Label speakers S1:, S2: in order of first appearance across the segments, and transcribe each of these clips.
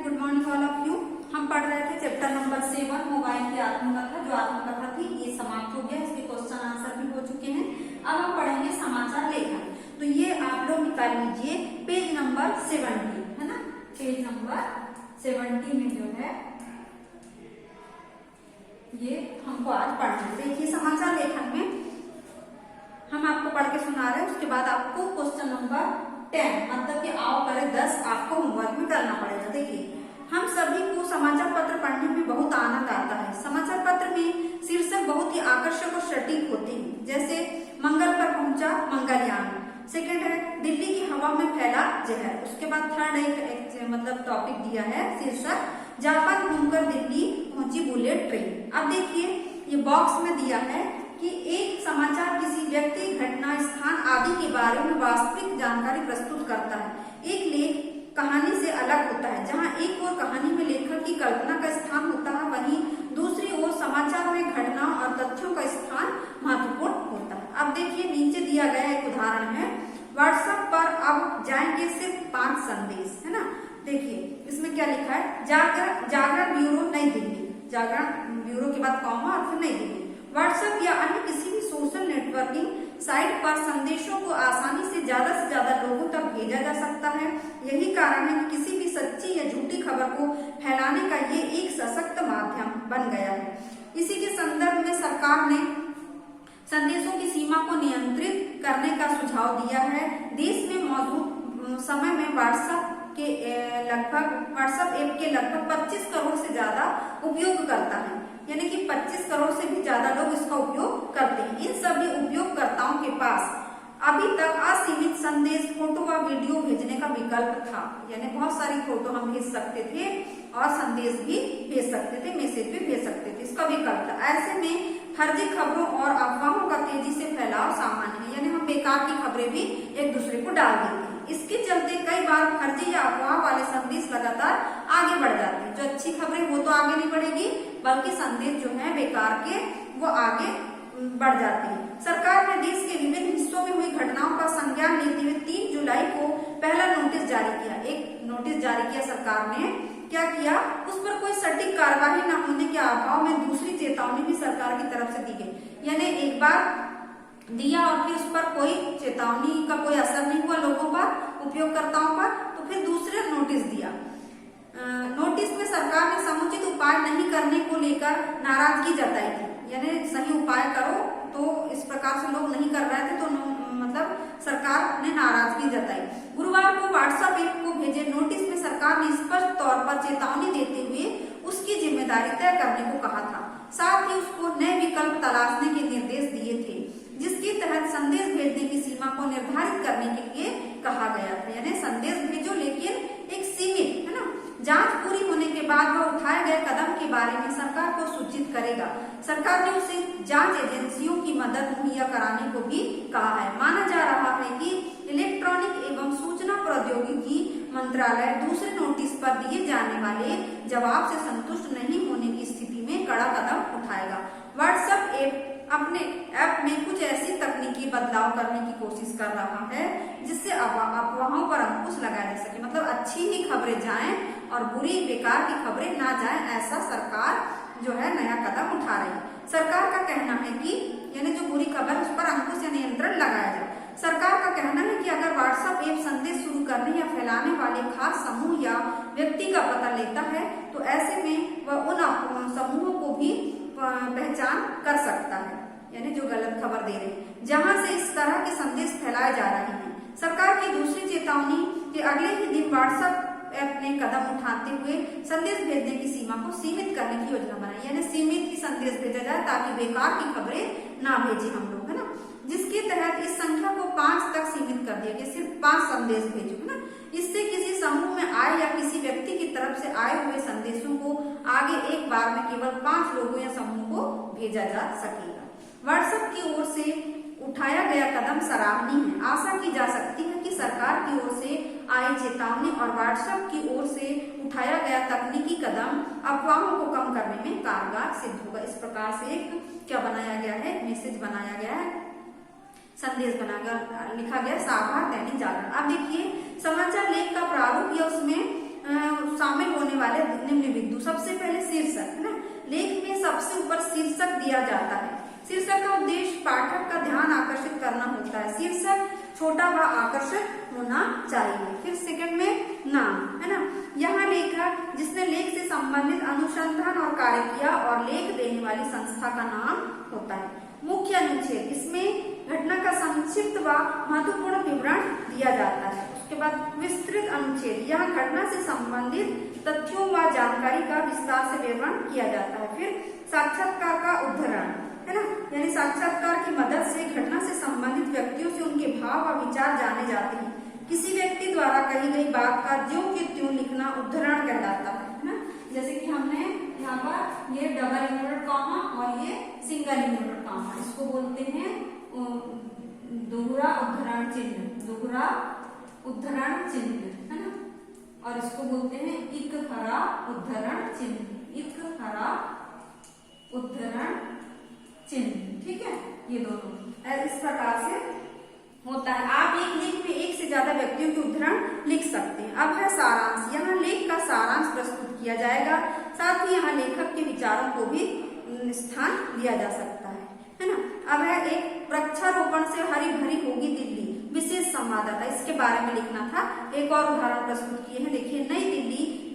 S1: Good morning all of you. हम पढ़ रहे थे चैप्टर नंबर 7 मोबाइल की आत्मकथा। जो आत्मकथा थी ये समाप्त हो गया, इसके क्वेश्चन आंसर भी हो चुके हैं। अब हम पढ़ेंगे समाचार लेखन। तो ये आप लोग निकाल लीजिए पेज नंबर 70, है ना। पेज नंबर 70 में जो है ये हमको आज पढ़ना है। देखिए समाचार लेखन में हम आपको पढ़ के सुना रहे हैं, उसके बाद आपको क्वेश्चन नंबर 10 मतलब कि आओ करे 10 आपको होमवर्क में करना पड़ेगा। देखिए हम सभी को समाचार पत्र पढ़ने में बहुत आनंद आता है। समाचार पत्र में शीर्षक बहुत ही आकर्षक और सटीक होते हैं, जैसे मंगल पर पहुंचा मंगलयान, सेकंड है दिल्ली की हवा में फैला जहर, उसके बाद थर्ड एक मतलब टॉपिक दिया है शीर्षक जापान घूमकर दिल्ली पहुंची बुलेट ट्रेन। अब देखिए ये बॉक्स में दिया है कि एक समाचार किसी व्यक्ति, घटना, स्थान आदि के बारे में वास्तविक जानकारी प्रस्तुत करता है। एक लेख कहानी से अलग होता है। जहां एक ओर कहानी में लेखक की कल्पना का स्थान होता है, वहीं दूसरी ओर समाचार में घटना और तथ्यों का स्थान महत्वपूर्ण होता है। अब देखिए नीचे दिया गया एक उदाहरण है, व्हाट्सएप पर अब जाएंगे सिर्फ 5 संदेश, है ना। देखिए इसमें क्या लिखा है, जागरण ब्यूरो नई दिल्ली, जागरण ब्यूरो के बाद कॉमा और फिर नई दिल्ली। व्हाट्सएप या अन्य किसी भी सोशल नेटवर्किंग साइट पर संदेशों को आसानी से ज्यादा लोगों तक भेजा जा सकता है। यही कारण है कि किसी भी सच्ची या झूठी खबर को फैलाने का ये एक सशक्त माध्यम बन गया है। इसी के संदर्भ में सरकार ने संदेशों की सीमा को नियंत्रित करने का सुझाव दिया है। देश में मौजूद समय में व्हाट्सएप ऐप के लगभग 25 करोड़ से ज्यादा उपयोग करता है, यानी कि 25 करोड़ से भी ज्यादा लोग इसका उपयोग करते हैं। इन सभी उपयोगकर्ताओं के पास अभी तक असीमित संदेश, फोटो व वीडियो भेजने का विकल्प था, यानी बहुत सारी फोटो हम भेज सकते थे और संदेश भी भेज सकते थे, मैसेज भी भेज सकते थे, इसका विकल्प था। ऐसे में फर्जी खबरों और अफवाहों का तेजी से फैलाव सामान्य है, यानी हम बेकार की खबरें भी एक दूसरे को डाल देते हैं। इसके चलते कई बार फर्जी या अफवाह वाले संदेश लगातार आगे बढ़ जाते हैं। जो अच्छी खबरें वो तो आगे नहीं बढ़ेगी, बल्कि संदेश जो है बेकार के वो आगे बढ़ जाते हैं। सरकार ने देश के विभिन्न हिस्सों में हुई घटनाओं का संज्ञान लेते हुए 3 जुलाई को पहला नोटिस जारी किया। एक नोटिस जारी किया सरकार ने, क्या किया, उस पर कोई सटीक कार्यवाही न होने के अभाव में दूसरी चेतावनी भी सरकार की तरफ से दी गई। यानी एक बार दिया और फिर उस पर कोई चेतावनी का कोई असर नहीं हुआ लोगों पर, उपयोगकर्ताओं पर, तो फिर दूसरे नोटिस दिया। नोटिस में सरकार ने समुचित उपाय नहीं करने को लेकर नाराजगी जताई थी, यानी सही उपाय करो, तो इस प्रकार से लोग नहीं कर रहे थे, तो मतलब सरकार ने नाराजगी जताई। गुरुवार को व्हाट्सएप ऐप को भेजे नोटिस में सरकार ने स्पष्ट तौर पर चेतावनी देते हुए उसकी जिम्मेदारी तय करने को कहा था। साथ ही उसको नए विकल्प तलाशने के निर्देश दिए थे, जिसके तहत संदेश भेजने की सीमा को निर्धारित करने के लिए कहा गया था। यानी संदेश भेजो लेकिन एक सीमित, है ना। जांच पूरी होने के बाद वह उठाए गए कदम के बारे में सरकार को सूचित करेगा। सरकार ने उसे जांच एजेंसियों की मदद मुहैया कराने को भी कहा है। माना जा रहा है कि इलेक्ट्रॉनिक एवं सूचना प्रौद्योगिकी मंत्रालय दूसरे नोटिस पर दिए जाने वाले जवाब से संतुष्ट नहीं होने की स्थिति में कड़ा कदम उठाएगा। व्हाट्सएप ऐप अपने ऐप में कुछ ऐसी तकनीकी बदलाव करने की कोशिश कर रहा है जिससे अफवाहों पर अंकुश लगाया जा सके, मतलब अच्छी ही खबरें जाएं और बुरी बेकार की खबरें ना जाएं, ऐसा सरकार जो है नया कदम उठा रही है। सरकार का कहना है कि यानी जो बुरी खबर उस पर अंकुश या नियंत्रण लगाया जाए। सरकार का कहना है कि अगर व्हाट्सएप ऐप संदेश शुरू करने या फैलाने वाले खास समूह या व्यक्ति का पता लेता है, तो ऐसे में वह उन समूहों को भी पहचान कर सकता है, यानी जो गलत खबर दे रहे हैं, जहां से इस तरह के संदेश फैलाए जा रहे हैं। सरकार की दूसरी चेतावनी के अगले ही दिन व्हाट्सएप ऐप ने कदम उठाते हुए संदेश भेजने की सीमा को सीमित करने की योजना बनाई, यानी सीमित ही संदेश भेजा जाए ताकि बेकार की खबरें ना भेजे हम लोग, है ना। जिसके तहत इस संख्या को 5 तक सीमित कर दिया गया, सिर्फ 5 संदेश भेजो, है ना। इससे किसी समूह में आए या किसी व्यक्ति की तरफ से आए हुए संदेशों को आगे एक बार में केवल 5 लोगों या समूह को भेजा जा सकेगा। व्हाट्सएप की ओर से उठाया गया कदम सराहनीय है। आशा की जा सकती है कि सरकार की ओर से आई चेतावनी और व्हाट्सएप की ओर से उठाया गया तकनीकी कदम अफवाहों को कम करने में कारगर सिद्ध होगा। इस प्रकार से एक क्या बनाया गया है, मैसेज बनाया गया है, संदेश बनाकर लिखा गया साभार दैनिक जागरण। अब देखिए समाचार लेख का प्रारूप या उसमें शामिल होने वाले निम्न बिंदु। सबसे पहले शीर्षक है ना, लेख में सबसे ऊपर शीर्षक दिया जाता है। शीर्षक का उद्देश्य पाठक का ध्यान आकर्षित करना होता है। शीर्षक छोटा व आकर्षक होना चाहिए। फिर सेकंड में नाम है ना, यहाँ लेखक जिसने लेख से संबंधित अनुसंधान और कार्य किया और लेख देने वाली संस्था का नाम होता है। मुख्य अनुच्छेद, इसमें घटना का संक्षिप्त व महत्वपूर्ण विवरण दिया जाता है। उसके बाद विस्तृत अनुच्छेद, यहाँ घटना से संबंधित तथ्यों व जानकारी का विस्तार से विवरण किया जाता है। फिर साक्षात्कार का उद्धरण है ना, यानी साक्षात्कार की मदद से घटना से संबंधित व्यक्तियों से उनके भाव व विचार जाने जाते हैं। किसी व्यक्ति द्वारा कही गई बात का ज्यों की त्यों लिखना उद्धरण कहलाता है ना। जैसे कि हमने यहाँ पर ये डबल इन्वर्टेड कॉमा और ये सिंगल इन्वर्टेड कॉमा, इसको बोलते हैं दोहरा उद्धरण चिन्ह, दोहरा उद्धरण चिन्ह है ना, और इसको बोलते हैं इक खरा उद्धरण चिन्ह, इक खरा उद्धरण चिन्ह। ठीक है, ये दोनों इस प्रकार से होता है। आप एक लेख में एक से ज्यादा व्यक्तियों के उद्धरण लिख सकते हैं। अब है सारांश, यहाँ लेख का सारांश प्रस्तुत किया जाएगा। साथ ही यहाँ लेखक के विचारों को भी स्थान दिया जा सकता है ना। अब है एक वृक्षारोपण से हरी भरी होगी दिल्ली, विशेष संवाददाता, इसके बारे में लिखना था। एक और उदाहरण प्रस्तुत किए हैं, देखिए। नई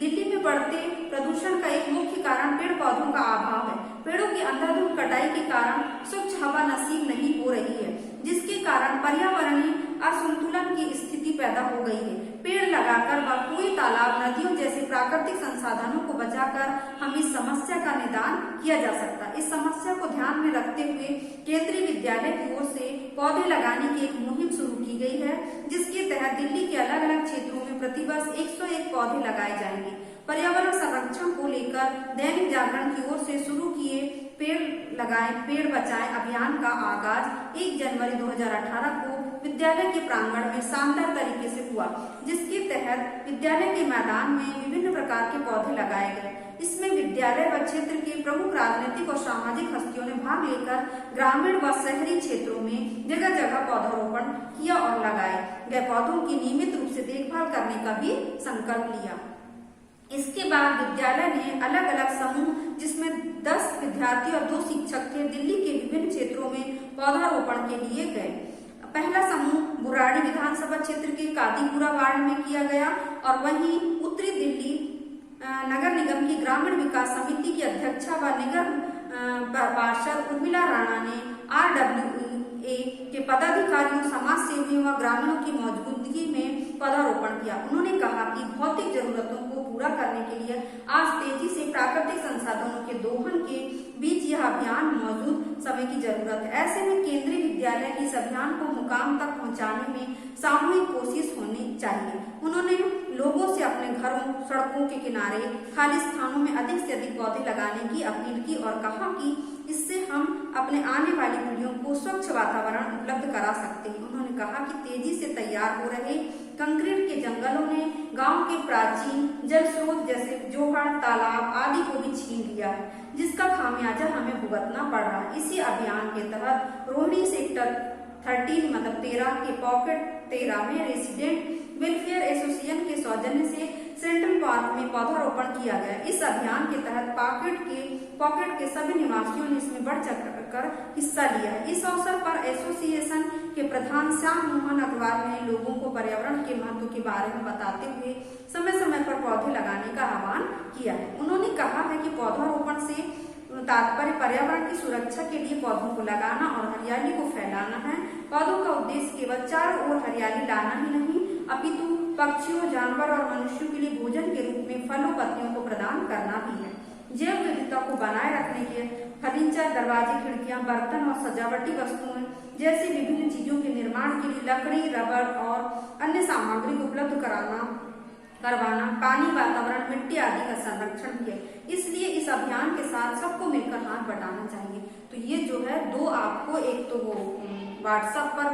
S1: दिल्ली में बढ़ते प्रदूषण का एक मुख्य कारण पेड़ पौधों का अभाव है। पेड़ों की अंधाधुंध कटाई के कारण स्वच्छ हवा नसीब नहीं हो रही है, जिसके कारण पर्यावरणीय असंतुलन की स्थिति पैदा हो गई है। पेड़ लगाकर व कुएं, तालाब, नदियों जैसे प्राकृतिक संसाधनों को बचाकर हम इस समस्या का निदान किया जा सकता है। इस समस्या को ध्यान में रखते हुए केंद्रीय विद्यालय की ओर से पौधे लगाने की एक मुहिम शुरू की गई है, जिसके तहत दिल्ली के अलग अलग क्षेत्रों में प्रतिवर्ष 101 पौधे लगाए जाएंगे। पर्यावरण संरक्षण को लेकर दैनिक जागरण की ओर से शुरू किए पेड़ लगाएं पेड़ बचाएं अभियान का आगाज 1 जनवरी 2018 को विद्यालय के प्रांगण में शानदार तरीके से हुआ, जिसके तहत विद्यालय के मैदान में विभिन्न प्रकार के पौधे लगाए गए। इसमें विद्यालय व क्षेत्र के प्रमुख राजनीतिक और सामाजिक हस्तियों ने भाग लेकर ग्रामीण व शहरी क्षेत्रों में जगह जगह पौधारोपण किया और लगाए गए पौधों की नियमित रूप से देखभाल करने का भी संकल्प लिया। इसके बाद विद्यालय ने अलग अलग समूह, जिसमें 10 विद्यार्थी और 2 शिक्षक थे, दिल्ली के विभिन्न क्षेत्रों में पौधारोपण के लिए गए। पहला समूह बुराड़ी विधानसभा क्षेत्र के कादीपुरा वार्ड में किया गया और वहीं उत्तरी दिल्ली नगर निगम की ग्रामीण विकास समिति की अध्यक्षा व निगम पार्षद उर्मिला राणा ने RWA के पदाधिकारियों, समाज सेवियों व ग्रामीणों की मौजूदगी में पौधारोपण किया। उन्होंने कहा कि भौतिक जरूरतों को पूरा करने के लिए आज तेजी से प्राकृतिक संसाधनों के दोहन के बीच यह अभियान मौजूद समय की जरूरत है। ऐसे में केंद्रीय विद्यालय इस अभियान को मुकाम तक पहुंचाने में सामूहिक कोशिश होनी चाहिए। उन्होंने लोगों से अपने घरों, सड़कों के किनारे, खाली स्थानों में अधिक से अधिक पौधे लगाने की अपील की और कहा कि इससे हम अपने आने वाली पीढ़ियों को स्वच्छ वातावरण उपलब्ध करा सकते हैं। उन्होंने कहा कि तेजी से तैयार हो रहे कंक्रीट के जंगलों ने गांव के प्राचीन जल स्रोत जैसे जोहड़, तालाब आदि को भी छीन लिया है, जिसका खामियाजा हमें भुगतना पड़ रहा है। इसी अभियान के तहत रोहिणी सेक्टर 13 मतलब 13 के पॉकेट 13 में रेसिडेंट वेलफेयर एसोसिएशन के सौजन्य से सेंट्रल पार्क में पौधारोपण किया गया। इस अभियान के तहत पॉकेट के सभी निवासियों ने इसमें बढ़ चढ़कर हिस्सा लिया। इस अवसर पर एसोसिएशन के प्रधान श्याम मोहन अग्रवाल ने लोगों को पर्यावरण के महत्व के बारे में बताते हुए समय समय पर पौधे लगाने का आह्वान किया है। उन्होंने कहा है कि पौधारोपण से तात्पर्य पर्यावरण की सुरक्षा के लिए पौधों को लगाना और हरियाली को फैलाना है। पौधों का उद्देश्य केवल चारों ओर हरियाली लाना ही नहीं, अपितु पक्षियों, जानवर और मनुष्यों के लिए भोजन के रूप में फलों पत्तियों को प्रदान करना भी है। जैव विविधता को बनाए रखने के फर्नीचर, दरवाजे, खिड़कियां, बर्तन और सजावटी वस्तुएं जैसे विभिन्न चीजों के निर्माण के लिए लकड़ी, रबर और अन्य सामग्री को उपलब्ध करवाना, पानी, वातावरण, मिट्टी आदि का संरक्षण भी है। इसलिए इस अभियान के साथ सबको मिलकर हाथ बटाना चाहिए। तो ये जो है दो आपको, एक तो वो व्हाट्सएप पर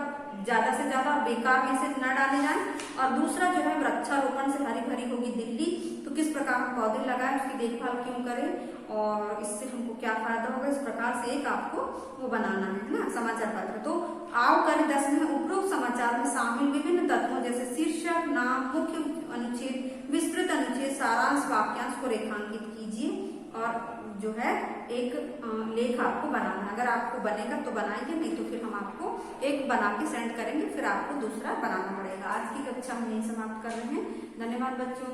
S1: ज्यादा से ज्यादा बेकार मैसेज न डाले जाए और दूसरा जो है वृक्षारोपण से हरी भरी होगी दिल्ली, तो किस प्रकार हम पौधे लगाएं, उसकी देखभाल क्यों करें और इससे हमको क्या फायदा होगा, इस प्रकार से एक आपको वो बनाना है ना समाचार पत्र। तो आओ करें 10 में उपरोक्त समाचार में शामिल विभिन्न तत्वों जैसे शीर्षक, नाम, मुख्य अनुच्छेद, विस्तृत अनुच्छेद, सारांश वाक्यांश को रेखांकित कीजिए और जो है एक लेख आपको बनाना है। अगर आपको बनेगा तो बनाइए, नहीं तो फिर हम आपको एक बना के सेंड करेंगे, फिर आपको दूसरा बनाना पड़ेगा। आज की कक्षा हम यही समाप्त कर रहे हैं। धन्यवाद बच्चों।